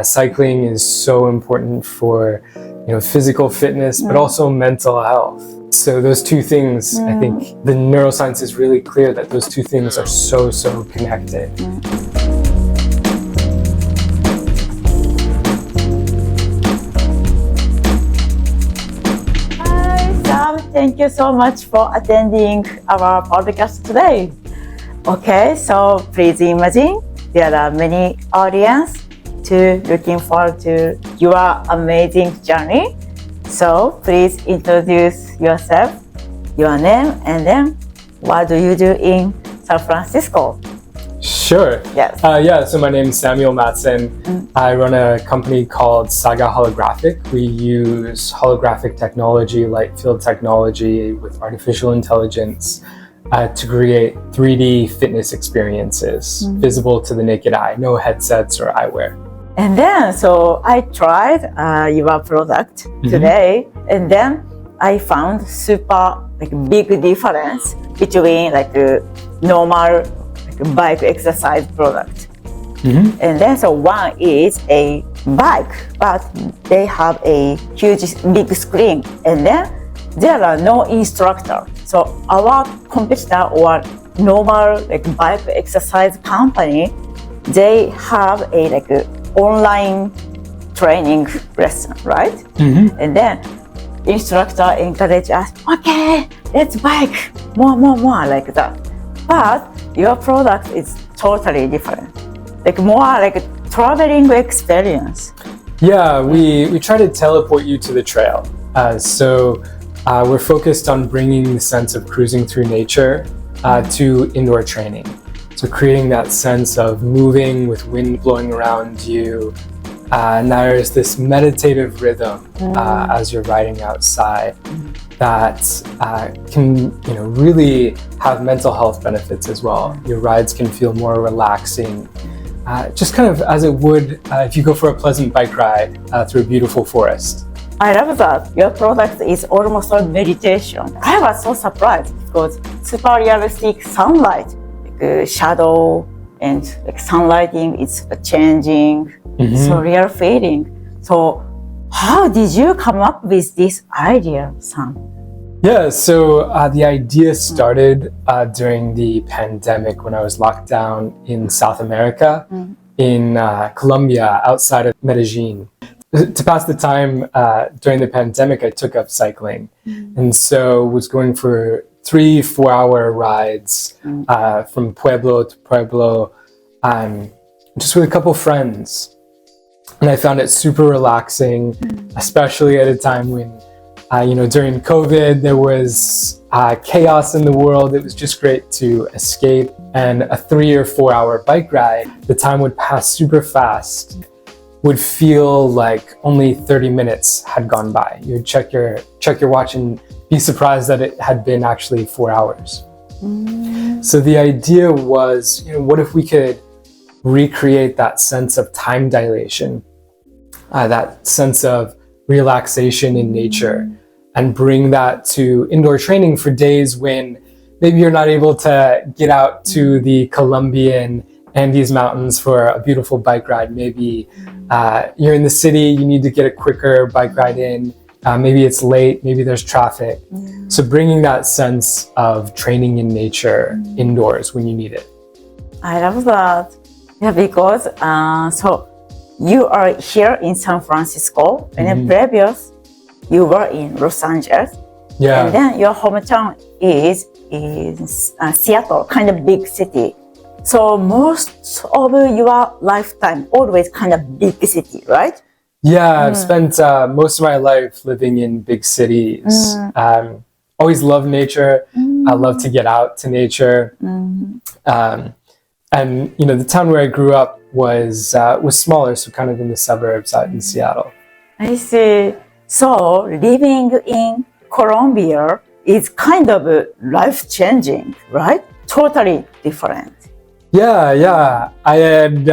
Cycling is so important for physical fitness, but also mental health. So those two things, I think the neuroscience is really clear that those two things are so connected. Hi, Sam. Thank you so much for attending our podcast today. Okay, so please imagine there are many audience looking forward to your amazing journey. So please introduce yourself, your name, and then what do you do in San Francisco? Sure. Yes. So my name is Samuel Matson. I run a company called Saga Holographic. We use holographic technology, light field technology with artificial intelligence to create 3D fitness experiences visible to the naked eye, no headsets or eyewear. And then, so I tried your product today, and then I found super big difference between a normal bike exercise product. And then, so one is a bike, but they have a huge big screen, and then there are no instructor. So our competitor or normal bike exercise company, they have a online training lesson, right? And then instructor encourage us, okay, let's bike more like that. But your product is totally different, more traveling experience. Yeah, we try to teleport you to the trail. So we're focused on bringing the sense of cruising through nature to indoor training. So creating that sense of moving with wind blowing around you. And there's this meditative rhythm as you're riding outside that can really have mental health benefits as well. Your rides can feel more relaxing, just kind of as it would if you go for a pleasant bike ride through a beautiful forest. I love that. Your product is almost like meditation. I was so surprised because super realistic sunlight, shadow and sunlighting is changing, so real feeling. So how did you come up with this idea, Sam? Yeah, so the idea started during the pandemic when I was locked down in South America, in Colombia, outside of Medellin. To pass the time during the pandemic, I took up cycling, and so was going for 3-4 hour rides from pueblo to pueblo, just with a couple friends. And I found it super relaxing, especially at a time when, during COVID, there was chaos in the world. It was just great to escape. And a 3 or 4 hour bike ride, the time would pass super fast. Would feel like only 30 minutes had gone by. You'd check your watch and be surprised that it had been actually 4 hours. So the idea was, what if we could recreate that sense of time dilation, that sense of relaxation in nature, and bring that to indoor training for days when maybe you're not able to get out to the Colombian Andes Mountains for a beautiful bike ride. Maybe you're in the city, you need to get a quicker bike ride in. Maybe it's late, maybe there's traffic. So bringing that sense of training in nature indoors when you need it. I love that. Yeah, because so you are here in San Francisco, and then previous you were in Los Angeles. Yeah. And then your hometown is in Seattle, kind of big city. So most of your lifetime always kind of big city, right? Yeah, I've spent most of my life living in big cities. Always loved nature. I love to get out to nature. And the town where I grew up was smaller, so kind of in the suburbs out in Seattle. I see. So living in Colombia is kind of life-changing, right? Totally different. Yeah. I had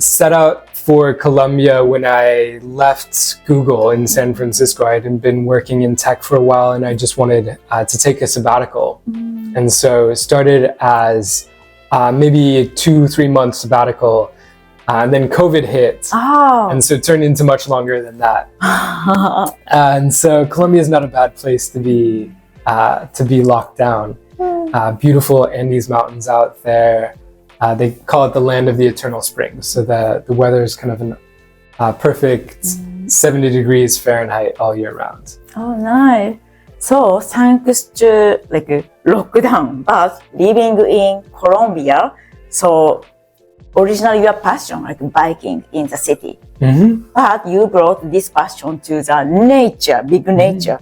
set out for Colombia when I left Google in San Francisco. I had been working in tech for a while, and I just wanted to take a sabbatical. And so it started as maybe a 2-3 month sabbatical And then COVID hit. Oh. And so it turned into much longer than that. And so Colombia is not a bad place to be locked down. Beautiful Andes Mountains out there. They call it the land of the eternal spring. So the weather is kind of an perfect 70 degrees Fahrenheit all year round. Oh, nice. So thanks to like lockdown, but living in Colombia, so originally your passion like biking in the city, but you brought this passion to the nature, big nature,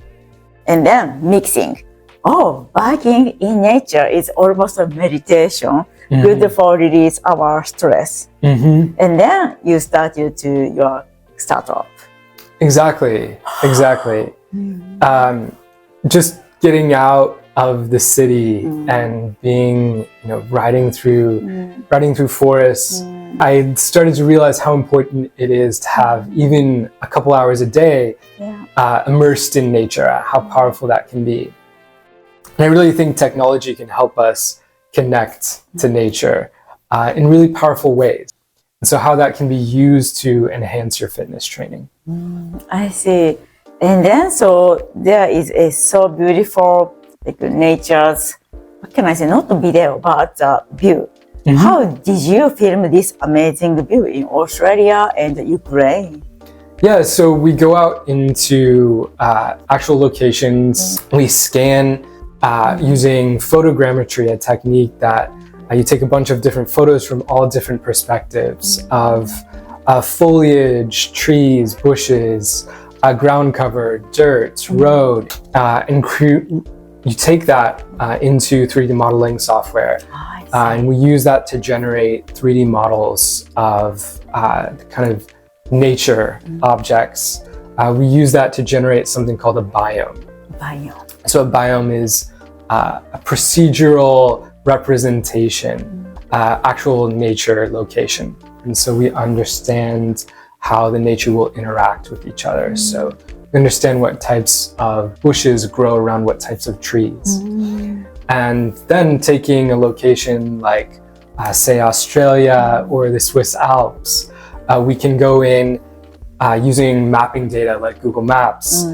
and then mixing. Oh, biking in nature is almost a meditation, good for release our stress. And then you started to your startup. Exactly. Just getting out of the city and being, riding through forests, I started to realize how important it is to have even a couple hours a day immersed in nature, how powerful that can be. And I really think technology can help us connect to nature in really powerful ways. And so how that can be used to enhance your fitness training. I see. And then so there is a so beautiful like nature's, what can I say, not the video, but the view. How did you film this amazing view in Australia and Ukraine? Yeah, so we go out into actual locations. We scan using photogrammetry, a technique that you take a bunch of different photos from all different perspectives of foliage, trees, bushes, ground cover, dirt, road, and you take that into 3D modeling software. And we use that to generate 3D models of kind of nature objects. We use that to generate something called a biome. So a biome is a procedural representation, actual nature location. And so we understand how the nature will interact with each other. So we understand what types of bushes grow around what types of trees. And then taking a location like, say, Australia or the Swiss Alps, we can go in using mapping data like Google Maps,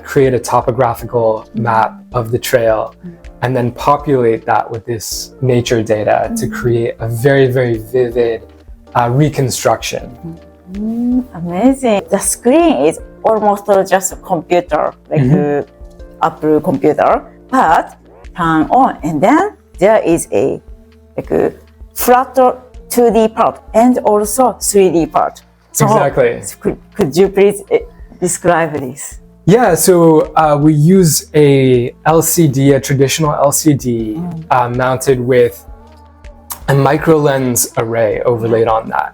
create a topographical map of the trail, and then populate that with this nature data to create a very, very vivid reconstruction. Amazing. The screen is almost just a computer, like Apple computer, but turn on, and then there is a flat 2D part and also 3D part. So Exactly. Could you please describe this? Yeah, so we use a LCD, a traditional LCD, mounted with a microlens array overlaid on that.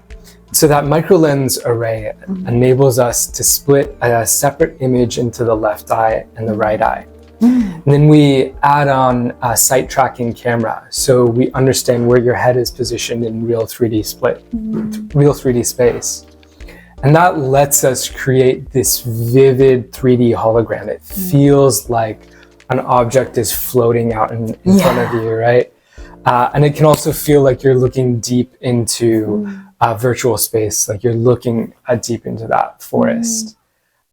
So that microlens array enables us to split a separate image into the left eye and the right eye. And then we add on a sight tracking camera, so we understand where your head is positioned in real 3D space. And that lets us create this vivid 3D hologram. It feels like an object is floating out in front of you, right? And it can also feel like you're looking deep into virtual space, like you're looking deep into that forest.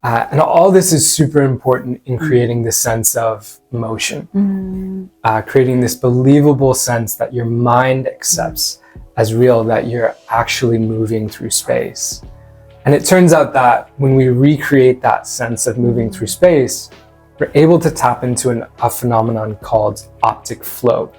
And all this is super important in creating the sense of motion, creating this believable sense that your mind accepts as real, that you're actually moving through space. And it turns out that when we recreate that sense of moving through space, we're able to tap into a phenomenon called optic flow.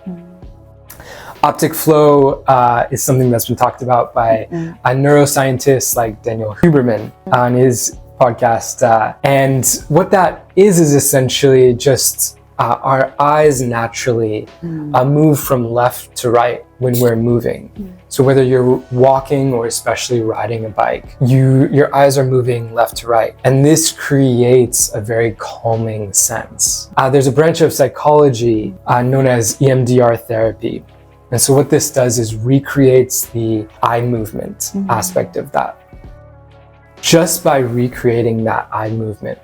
Optic flow is something that's been talked about by neuroscientists like Daniel Huberman on his podcast. And what that is essentially just our eyes naturally move from left to right when we're moving. So whether you're walking or especially riding a bike, your eyes are moving left to right. And this creates a very calming sense. There's a branch of psychology known as EMDR therapy. And so what this does is recreates the eye movement aspect of that. Just by recreating that eye movement,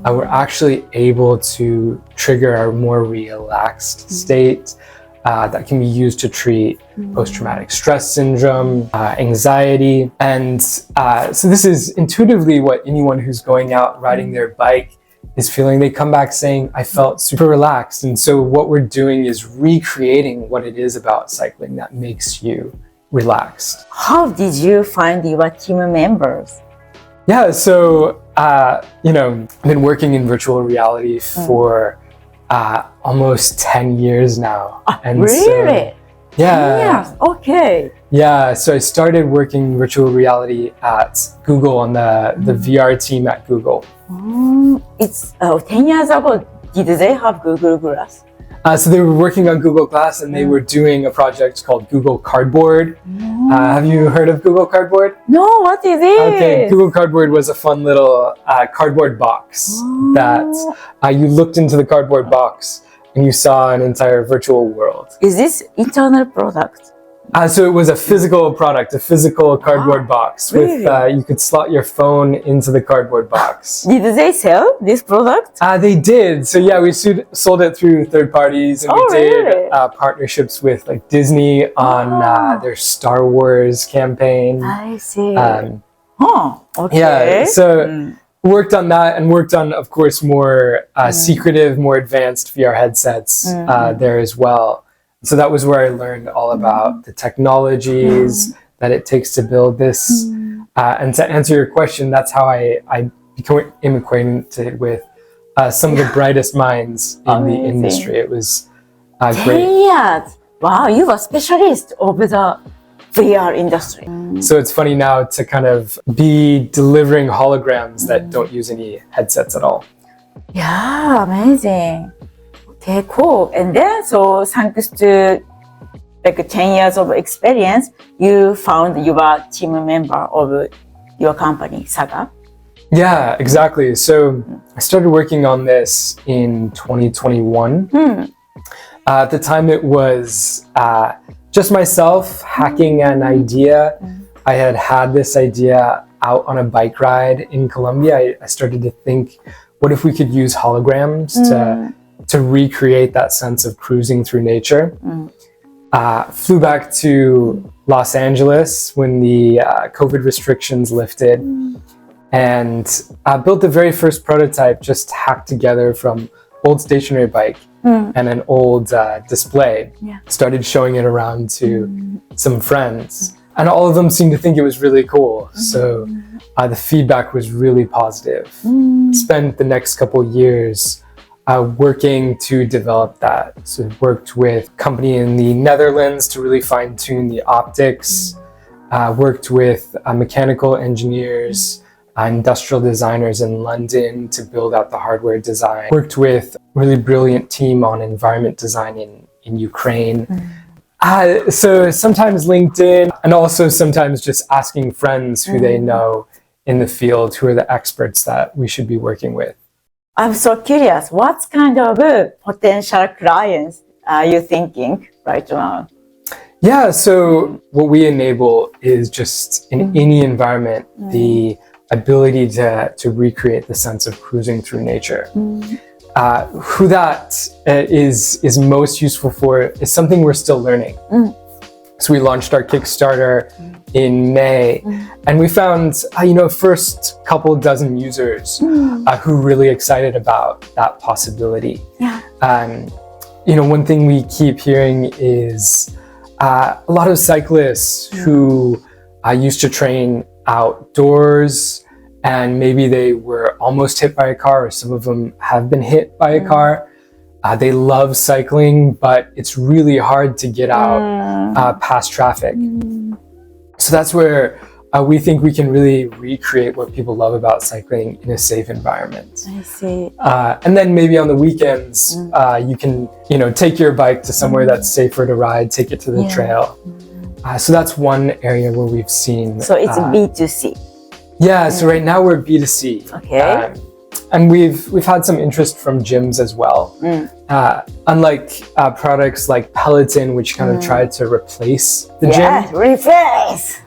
we're actually able to trigger a more relaxed state, that can be used to treat post-traumatic stress syndrome, anxiety. And so this is intuitively what anyone who's going out riding their bike is feeling. They come back saying, I felt super relaxed. And so what we're doing is recreating what it is about cycling that makes you relaxed. How did you find your team members? Yeah, so, I've been working in virtual reality for almost 10 years now. And really? So, yeah. 10 years. Okay. Yeah, so I started working virtual reality at Google on the VR team at Google. It's 10 years ago, did they have Google Glass? So they were working on Google Glass and they were doing a project called Google Cardboard. Have you heard of Google Cardboard? No, what is it? Okay, Google Cardboard was a fun little cardboard box that you looked into the cardboard box and you saw an entire virtual world. Is this internal product? So it was a physical product, a physical cardboard box with you could slot your phone into the cardboard box. Did they sell this product? They did. So yeah, we sold it through third parties, and we did partnerships with like Disney on their Star Wars campaign. I see. Okay. Yeah, so worked on that and worked on, of course, more secretive, more advanced VR headsets there as well. So that was where I learned all about the technologies that it takes to build this. And to answer your question, that's how I became acquainted with some of the brightest minds in the industry. It was great. 10 years. Wow, you are a specialist of the VR industry. So it's funny now to kind of be delivering holograms that don't use any headsets at all. Yeah, amazing. Okay, cool. And then, so thanks to like 10 years of experience, you found your team member of your company, Saga. Yeah, exactly. So I started working on this in 2021. At the time, it was just myself hacking an idea. I had this idea out on a bike ride in Colombia. I started to think, what if we could use holograms to recreate that sense of cruising through nature? Flew back to Los Angeles when the COVID restrictions lifted and built the very first prototype just hacked together from old stationary bike and an old display. Started showing it around to some friends and all of them seemed to think it was really cool. So the feedback was really positive. Spent the next couple years working to develop that. So worked with a company in the Netherlands to really fine tune the optics. Worked with mechanical engineers, industrial designers in London to build out the hardware design. Worked with a really brilliant team on environment design in Ukraine. So sometimes LinkedIn and also sometimes just asking friends who they know in the field, who are the experts that we should be working with. I'm so curious, what kind of potential clients are you thinking right now? Yeah, so what we enable is just in any environment, the ability to recreate the sense of cruising through nature. Who that is most useful for is something we're still learning. So we launched our Kickstarter in May, and we found, first couple dozen users who are really excited about that possibility. One thing we keep hearing is a lot of cyclists who used to train outdoors and maybe they were almost hit by a car, or some of them have been hit by a car. They love cycling, but it's really hard to get out past traffic. So that's where we think we can really recreate what people love about cycling in a safe environment. I see. And then maybe on the weekends, you can, take your bike to somewhere that's safer to ride, take it to the trail. So that's one area where we've seen. So it's B2C. Yeah. So right now we're B2C. Okay. And we've had some interest from gyms as well. Unlike products like Peloton, which kind of tried to replace the gym. Replace!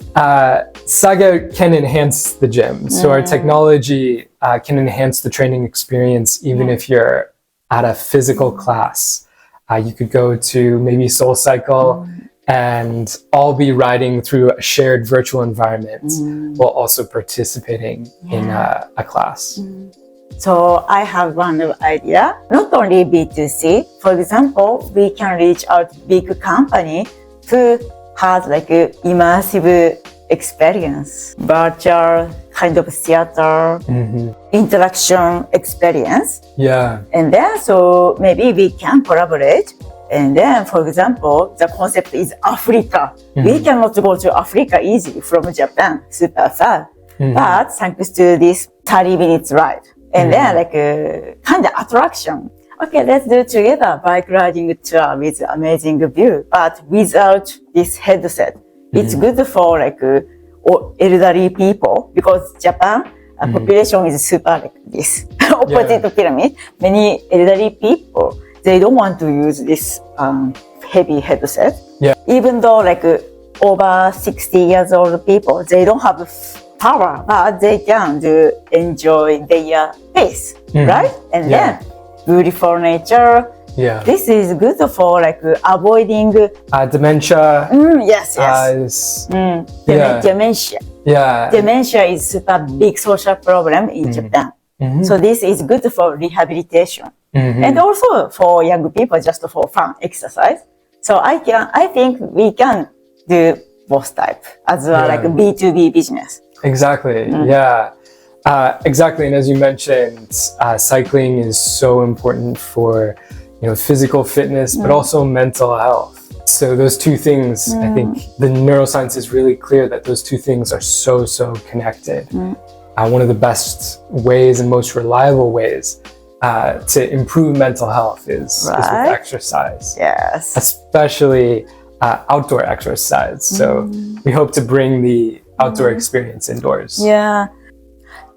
Saga can enhance the gym. So our technology can enhance the training experience even if you're at a physical class. You could go to maybe Soul Cycle and all be riding through a shared virtual environment while also participating in a class. So I have one idea, not only B2C. For example, we can reach out to big company who has like a immersive experience, virtual kind of theater, interaction experience. Yeah. And then so maybe we can collaborate. And then, for example, the concept is Africa. We cannot go to Africa easily from Japan, super far. But thanks to this 30 minutes ride. And then like a kind of attraction. Okay, let's do together bike riding tour with amazing view, but without this headset. It's good for like elderly people because Japan population is super like this opposite pyramid. Many elderly people, they don't want to use this heavy headset. Yeah. Even though like over 60 years old people, they don't have power, but they can enjoy their pace, right? And then beautiful nature. Yeah. This is good for like avoiding dementia. Yes, yes. Dementia. Yeah. Dementia is super big social problem in Japan. So this is good for rehabilitation and also for young people, just for fun exercise. So I think we can do both type as well, like B2B business. Exactly. Yeah. Exactly. And as you mentioned, cycling is so important for, physical fitness, but also mental health. So those two things, I think the neuroscience is really clear that those two things are so connected. One of the best ways and most reliable ways to improve mental health is with exercise. Yes. Especially outdoor exercise. So we hope to bring the outdoor experience indoors. Yeah.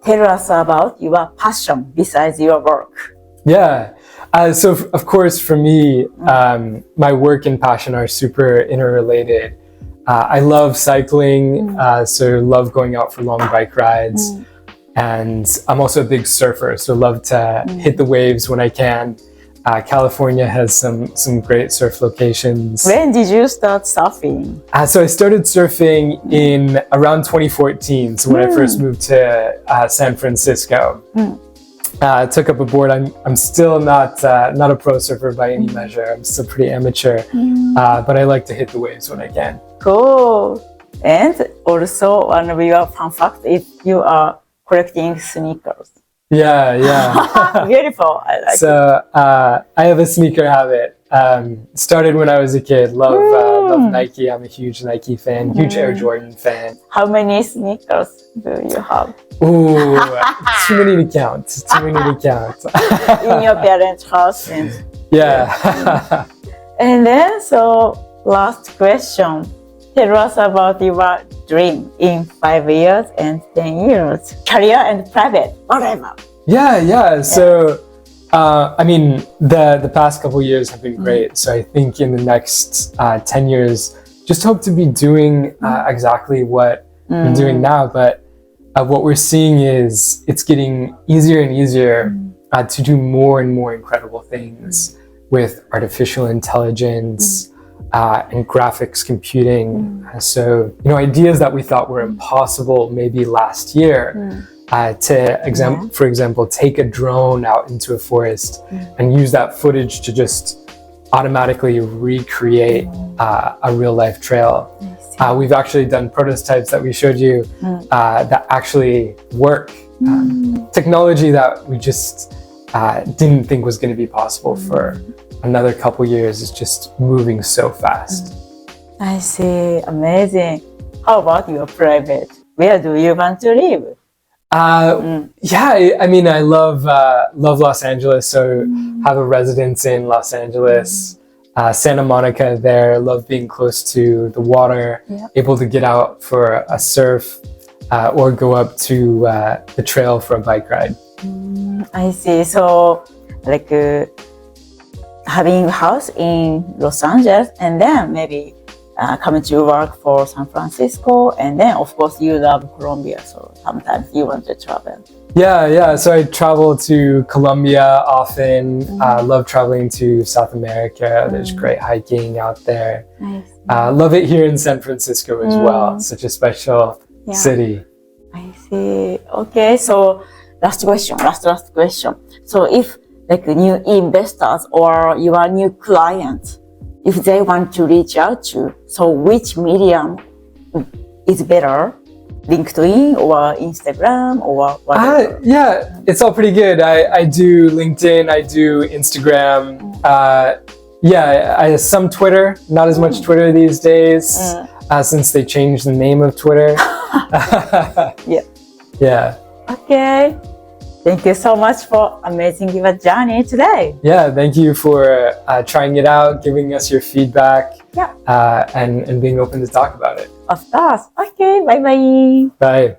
Tell us about your passion besides your work. Yeah. So of course, for me, my work and passion are super interrelated. I love cycling, so love going out for long bike rides. And I'm also a big surfer, so love to hit the waves when I can. California has some great surf locations. When did you start surfing? So I started surfing in around 2014. So when I first moved to San Francisco, I took up a board. I'm still not a pro surfer by any measure. I'm still pretty amateur, but I like to hit the waves when I can. Cool. And also one of your fun facts is you are collecting sneakers. Yeah. Beautiful. I like it. So I have a sneaker habit. Started when I was a kid. Love Nike. I'm a huge Nike fan, huge Air Jordan fan. How many sneakers do you have? Ooh, too many to count. In your parents' house. Yeah. And then, so last question. Tell us about your dream in 5 years and 10 years. Career and private, whatever. Yeah. So, the past couple of years have been great. So I think in the next 10 years, just hope to be doing exactly what I'm doing now. But what we're seeing is it's getting easier and easier to do more and more incredible things with artificial intelligence, and graphics computing. So, ideas that we thought were impossible maybe last year, for example, take a drone out into a forest and use that footage to just automatically recreate a real life trail. We've actually done prototypes that we showed you that actually work. Technology that we just didn't think was going to be possible for another couple years is just moving so fast. I see. Amazing. How about your private? Where do you want to live? I love Los Angeles, so have a residence in Los Angeles, Santa Monica there. Love being close to the water, able to get out for a surf or go up to the trail for a bike ride. I see. So like having a house in Los Angeles and then maybe coming to work for San Francisco, and then of course you love Colombia, so sometimes you want to travel? Yeah. So I travel to Colombia often. Love traveling to South America. There's great hiking out there. Nice. Love it here in San Francisco as well. Such a special city. I see. Okay, so last question. So if like new investors or your new clients, if they want to reach out to you, so which medium is better? LinkedIn or Instagram or whatever? Yeah, it's all pretty good. I do LinkedIn, I do Instagram. I some Twitter, not as much Twitter these days since they changed the name of Twitter. Yeah. Okay. Thank you so much for amazing your journey today. Yeah, thank you for trying it out, giving us your feedback, and being open to talk about it. Of course. Okay, bye-bye. Bye.